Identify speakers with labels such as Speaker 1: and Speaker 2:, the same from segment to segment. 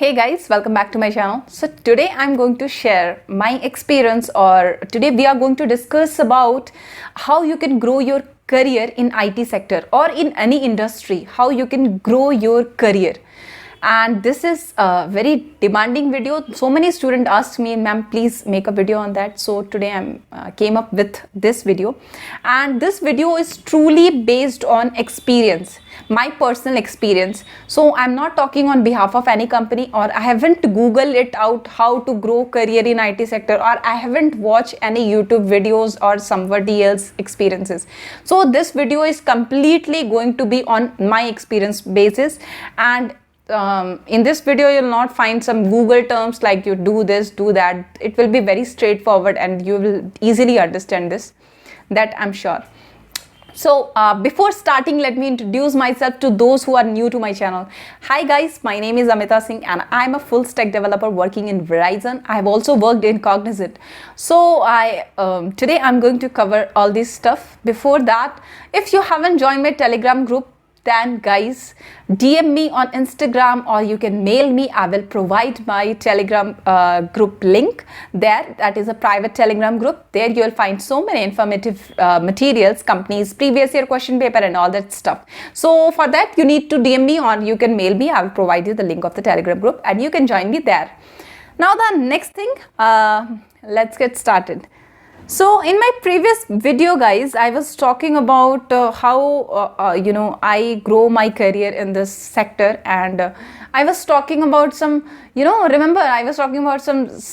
Speaker 1: Hey guys, welcome back to my channel. So today I'm going to share my experience, or today we are going to discuss about how you can grow your career in IT sector or in any industry, how you can grow your career. And this is a very demanding video. So many students asked me, ma'am, please make a video on that. So today I came up with this video, and this video is truly based on experience, my personal experience. So I'm not talking on behalf of any company, or I haven't Googled it out how to grow career in IT sector, or I haven't watched any YouTube videos or somebody else experiences. So this video is completely going to be on my experience basis, and in this video you'll not find some Google terms like you do this, do that. It will be very straightforward and you will easily understand this, that I'm sure. So before starting, let me introduce myself to those who are new to my channel. Hi guys, my name is Amita Singh and I'm a full stack developer working in Verizon. I have also worked in Cognizant. So today I'm going to cover all this stuff. Before that, if you haven't joined my Telegram group, then guys, DM me on Instagram or you can mail me. I will provide my Telegram group link there. That is a private Telegram group. There you will find so many informative materials, companies, previous year question paper and all that stuff. So for that you need to DM me or you can mail me. I will provide you the link of the Telegram group and you can join me there. Now the next thing, let's get started. So in my previous video guys, I was talking about how I grow my career in this sector, and I was talking about some, remember I was talking about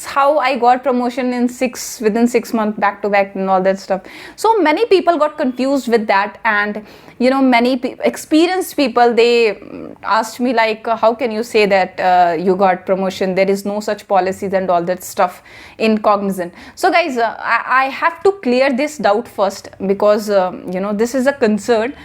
Speaker 1: how I got promotion within 6 months back to back and all that stuff. So many people got confused with that, and many experienced people, they asked me like, how can you say that you got promotion? There is no such policies and all that stuff in Cognizant. So guys, I have to clear this doubt first, because this is a concern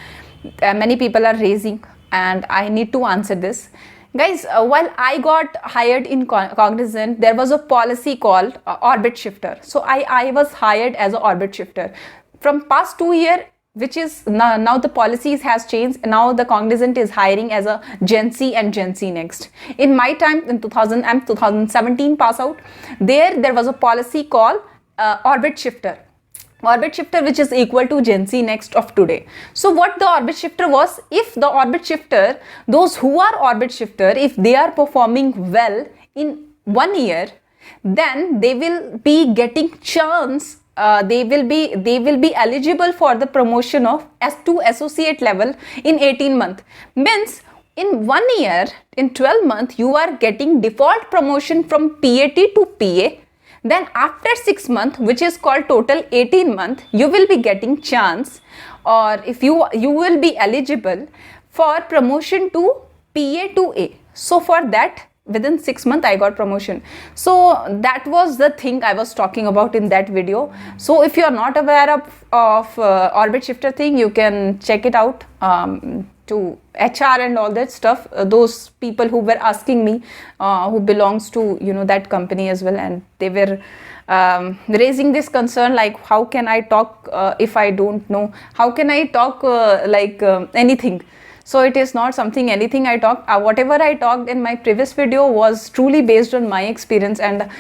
Speaker 1: many people are raising and I need to answer this. Guys, while I got hired in Cognizant, there was a policy called Orbit Shifter. So I was hired as an Orbit Shifter. From past 2 years, which is now the policies has changed. Now the Cognizant is hiring as a Gen Z and Gen Z next. In my time, in 2017 pass out, there was a policy called Orbit Shifter. Orbit Shifter, which is equal to Gen Z next of today. So what the Orbit Shifter was, if the Orbit Shifter, those who are Orbit Shifter, if they are performing well in 1 year, then they will be getting chance, they will be eligible for the promotion of S2 associate level in 18 months. Means in 1 year, in 12 months, you are getting default promotion from PAT to PA. Then after 6 months, which is called total 18 months, you will be getting chance, or if you will be eligible for promotion to PA to A. So for that, within 6 months I got promotion. So that was the thing I was talking about in that video. So if you are not aware of Orbit Shifter thing, you can check it out to HR and all that stuff. Those people who were asking me, who belongs to that company as well, and they were raising this concern like, how can I talk if I don't know? How can I talk anything? So it is not something anything I talk. Whatever I talked in my previous video was truly based on my experience, and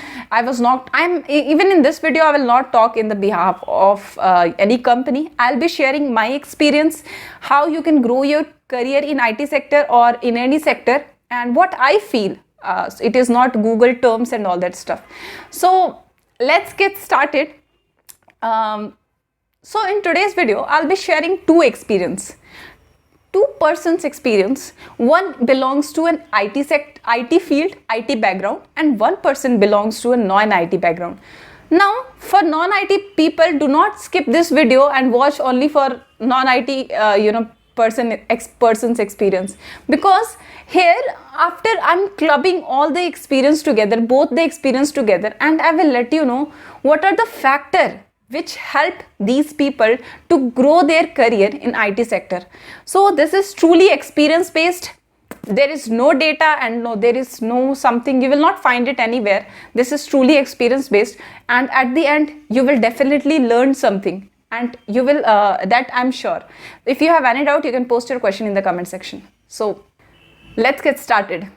Speaker 1: even in this video I will not talk in the behalf of any company. I'll be sharing my experience, how you can grow your career in IT sector or in any sector, and what I feel. It is not Google terms and all that stuff. So let's get started. So in today's video I'll be sharing two persons experience. One belongs to an IT field, IT background, and one person belongs to a non-IT background. Now for non-IT people, do not skip this video and watch only for non-IT person's experience, because here after I'm clubbing all the experience together, both the experience together, and I will let you know what are the factors which help these people to grow their career in IT sector. So this is truly experience based. There is no data and there is no something, you will not find it anywhere. This is truly experience based, and at the end you will definitely learn something, and you will that I'm sure. If you have any doubt, you can post your question in the comment section. So let's get started.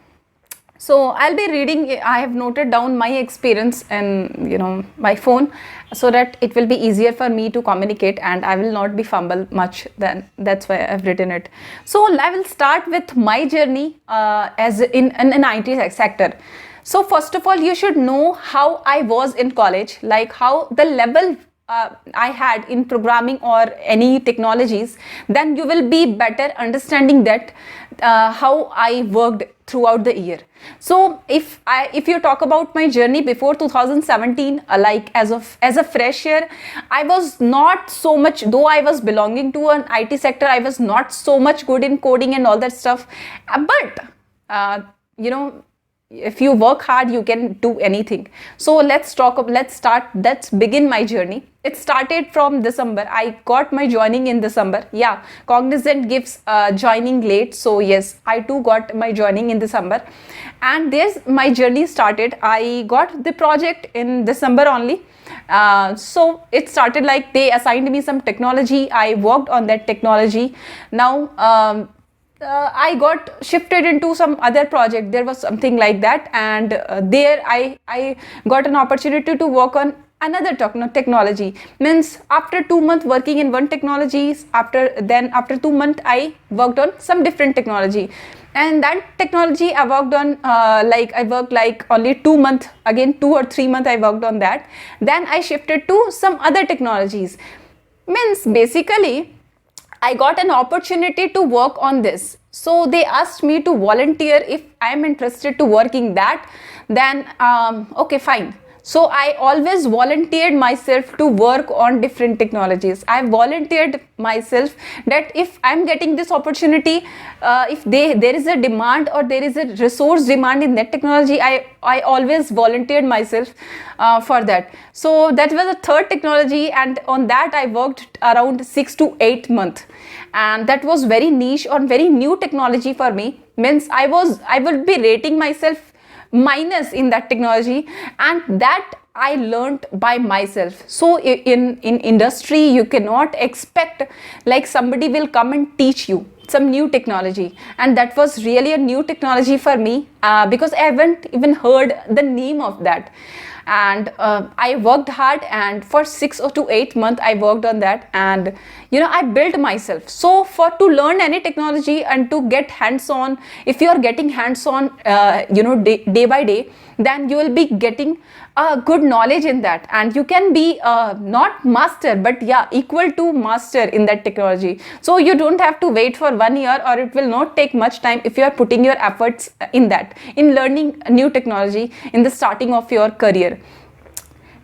Speaker 1: So I'll be reading. I have noted down my experience in my phone, so that it will be easier for me to communicate and I will not be fumble much. Then that's why I've written it. So I will start with my journey as in an IT sector. So first of all, you should know how I was in college, like how the level I had in programming or any technologies. Then you will be better understanding that how I worked throughout the year. So if you talk about my journey before 2017, like as a fresher, I was not so much, though I was belonging to an IT sector, I was not so much good in coding and all that stuff. But you know, if you work hard, you can do anything. So let's begin my journey. It started from December. I got my joining in December. Yeah, Cognizant gives joining late, so yes, I too got my joining in December, and there's my journey started. I got the project in December only. So it started like they assigned me some technology. I worked on that technology. Now I got shifted into some other project. There was something like that, and there I got an opportunity to work on another technology. Means after 2 months working in one technology, after 2 months I worked on some different technology, and that technology I worked on I worked like only 2 months. Again 2 or 3 months I worked on that. Then I shifted to some other technologies. Means basically I got an opportunity to work on this. So they asked me to volunteer if I'm interested to work in that. Then okay, fine. So I always volunteered myself to work on different technologies. I volunteered myself that if I'm getting this opportunity, if there is a demand or there is a resource demand in that technology, I always volunteered myself for that. So that was the third technology, and on that I worked around 6 to 8 months, and that was very niche or very new technology for me. Means I would be rating myself minus in that technology, and that I learned by myself. So in industry you cannot expect like somebody will come and teach you some new technology, and that was really a new technology for me because I haven't even heard the name of that. And I worked hard, and for 6 to 8 months I worked on that, and I built myself. So for to learn any technology and to get hands-on, if you are getting hands-on day by day, then you will be getting good knowledge in that, and you can be not master, but yeah, equal to master in that technology. So you don't have to wait for 1 year, or it will not take much time if you are putting your efforts in that, in learning new technology in the starting of your career.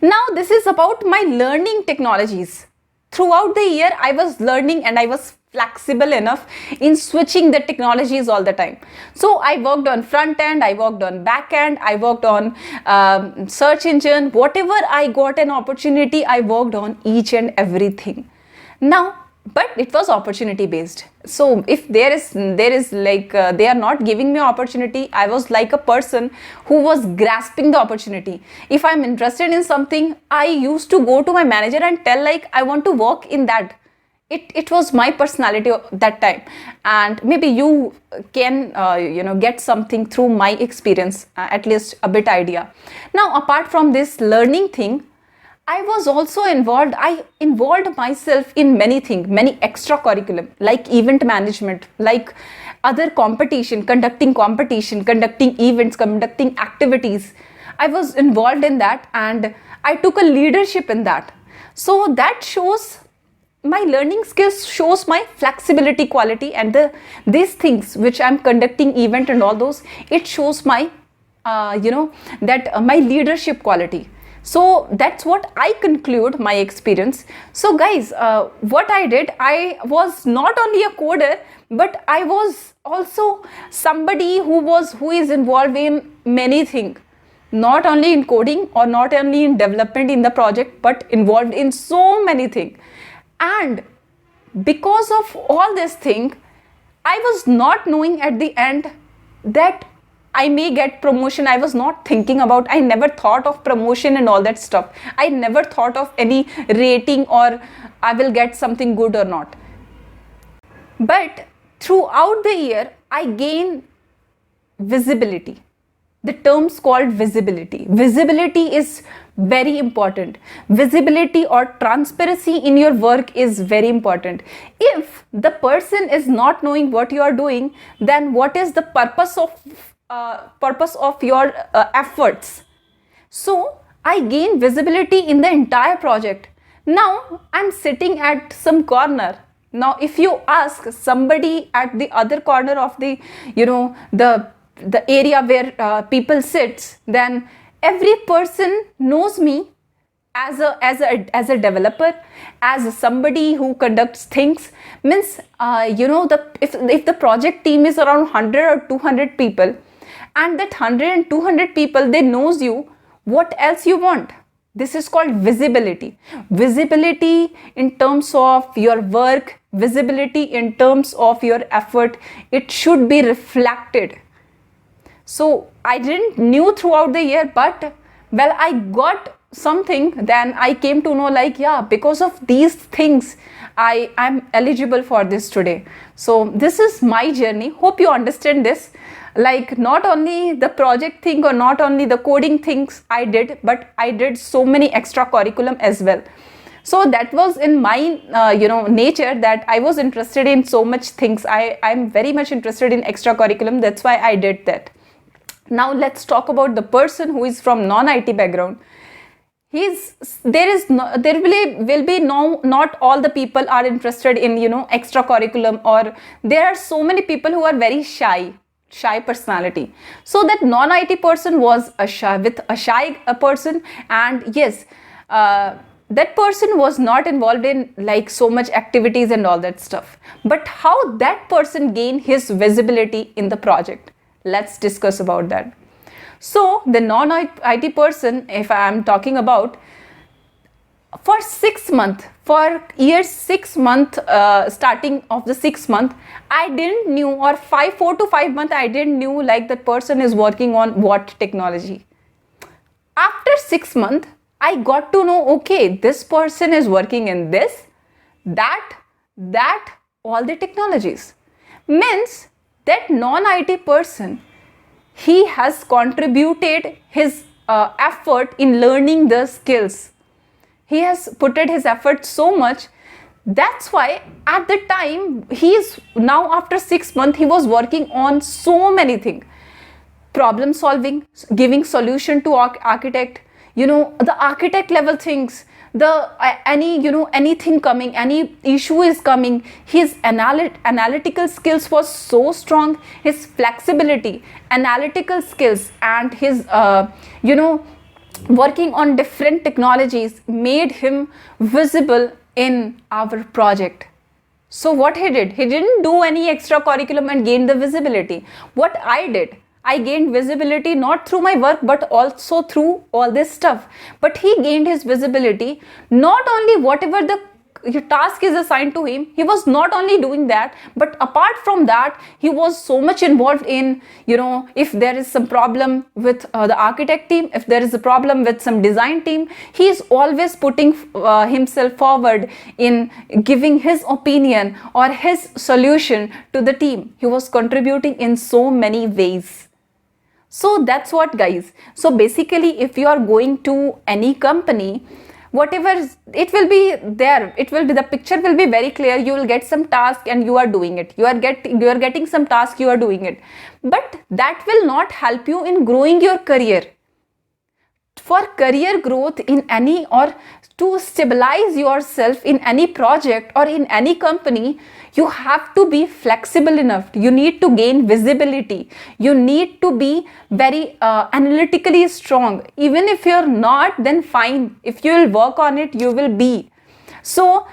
Speaker 1: Now this is about my learning technologies. Throughout the year I was learning, and I was flexible enough in switching the technologies all the time. So I worked on front end, I worked on back end, I worked on search engine. Whatever I got an opportunity, I worked on each and everything. Now but it was opportunity based. So if there is like they are not giving me opportunity, I was like a person who was grasping the opportunity. If I'm interested in something, I used to go to my manager and tell like I want to work in that. It was my personality that time, and maybe you can get something through my experience, at least a bit idea. Now apart from this learning thing, I was also involved. I involved myself in many things, many extracurriculum, like event management, like other competition, conducting events, conducting activities. I was involved in that, and I took a leadership in that. So that shows my learning skills, shows my flexibility quality, and these things which I'm conducting event and all those, it shows my my leadership quality. So that's what I conclude my experience. So guys, what I did, I was not only a coder, but I was also somebody who is involved in many things, not only in coding or not only in development in the project, but involved in so many things. And because of all this thing, I was not knowing at the end that I may get promotion. I was not thinking about, I never thought of promotion and all that stuff. I never thought of any rating or I will get something good or not. But throughout the year, I gained visibility. the terms called visibility. Visibility is very important. Visibility or transparency in your work is very important. If the person is not knowing what you are doing, then what is the purpose of your efforts? So I gain visibility in the entire project. Now I'm sitting at some corner. Now if you ask somebody at the other corner of the the area where people sits, then every person knows me as a developer, as somebody who conducts things. Means if the project team is around 100 or 200 people, and that 100 and 200 people, they knows you, what else you want? This is called visibility. Visibility in terms of your work, visibility in terms of your effort, it should be reflected. So I didn't knew throughout the year, but well, I got something, then I came to know, like, yeah, because of these things I am eligible for this today. So this is my journey. Hope you understand this. Like, not only the project thing or not only the coding things I did, but I did so many extra curriculum as well. So that was in my nature, that I was interested in so much things. I'm very much interested in extra curriculum. That's why I did that. Now let's talk about the person who is from non-IT background. There will be not all the people are interested in extra curriculum, or there are so many people who are very shy personality. So that non-IT person was a shy person, and yes, that person was not involved in like so much activities and all that stuff. But how that person gained his visibility in the project? Let's discuss about that. So the non-IT person, if I am talking about, for 6 months, for year 6 month, starting of the 6th month, I didn't knew, or 4 to 5 months, I didn't knew like that person is working on what technology. After 6 months, I got to know, okay, this person is working in this, that, all the technologies. Means that non-IT person, he has contributed his effort in learning the skills. He has put his effort so much. That's why at the time, he is now, after 6 months, he was working on so many things. Problem solving, giving solution to architect, the architect level things, anything coming, any issue is coming, his analytical skills was so strong, his flexibility, analytical skills, and his working on different technologies made him visible in our project. So what he did, he didn't do any extra curriculum and gain the visibility. What I did, I gained visibility not through my work, but also through all this stuff. But he gained his visibility not only whatever the task is assigned to him, he was not only doing that, but apart from that, he was so much involved in, if there is some problem with the architect team, if there is a problem with some design team, he is always putting himself forward in giving his opinion or his solution to the team. He was contributing in so many ways. So that's what, guys. So basically, if you are going to any company, whatever it will be there, the picture will be very clear. You will get some task and you are doing it. You are getting some task, you are doing it. But that will not help you in growing your career. For career growth in any, or to stabilize yourself in any project or in any company, you have to be flexible enough. You need to gain visibility. You need to be very analytically strong. Even if you're not, then fine. If you will work on it, you will be. So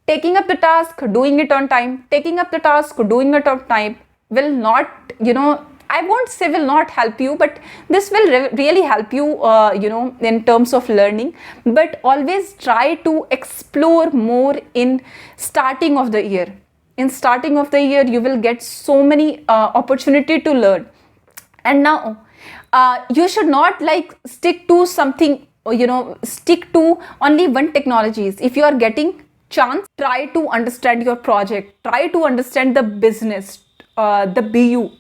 Speaker 1: taking up the task, doing it on time, taking up the task, doing it on time will not, I won't say will not help you, but this will really help you, in terms of learning. But always try to explore more in starting of the year. In starting of the year, you will get so many opportunity to learn. And now, you should not like stick to something, stick to only one technologies. If you are getting chance, try to understand your project, try to understand the business, the BU.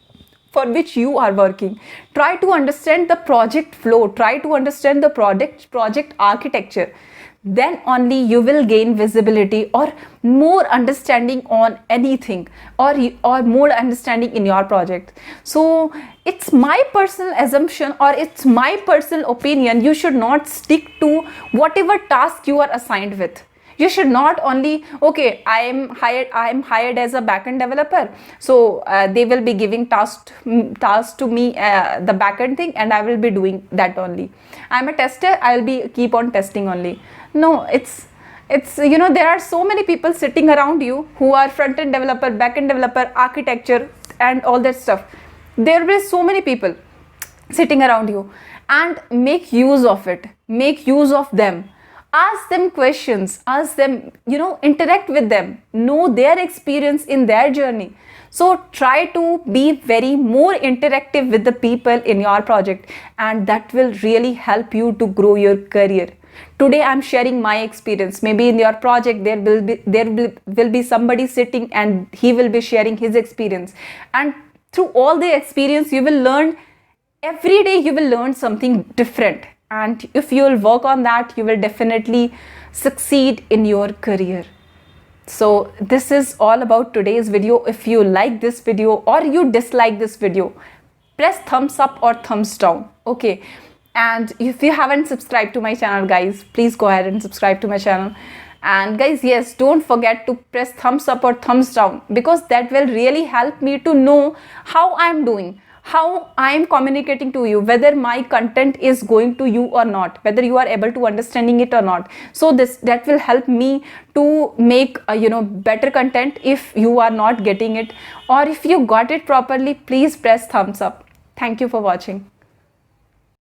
Speaker 1: for which you are working. Try to understand the project flow, try to understand the project architecture. Then only you will gain visibility or more understanding on anything, or more understanding in your project. So it's my personal assumption, or it's my personal opinion, you should not stick to whatever task you are assigned with. You should not only, okay, I am hired as a backend developer, so they will be giving task to me, the backend thing, and I will be doing that only. I'm a tester, I will be keep on testing only. No, it's there are so many people sitting around you who are front-end developer, back-end developer, architecture, and all that stuff. There will be so many people sitting around you, and make use of it, make use of them. Ask them questions, ask them, interact with them, know their experience in their journey. So try to be very more interactive with the people in your project, and that will really help you to grow your career. Today I'm sharing my experience. Maybe in your project there will be somebody sitting and he will be sharing his experience. And through all the experience you will learn, every day you will learn something different. And if you will work on that, you will definitely succeed in your career. So this is all about today's video. If you like this video or you dislike this video, press thumbs up or thumbs down. Okay. And if you haven't subscribed to my channel, guys, please go ahead and subscribe to my channel. And guys, yes, don't forget to press thumbs up or thumbs down, because that will really help me to know how I'm doing, how I'm communicating to you, whether my content is going to you or not, whether you are able to understanding it or not. So that will help me to make better content. If you are not getting it, or if you got it properly, please press thumbs up. Thank you for watching.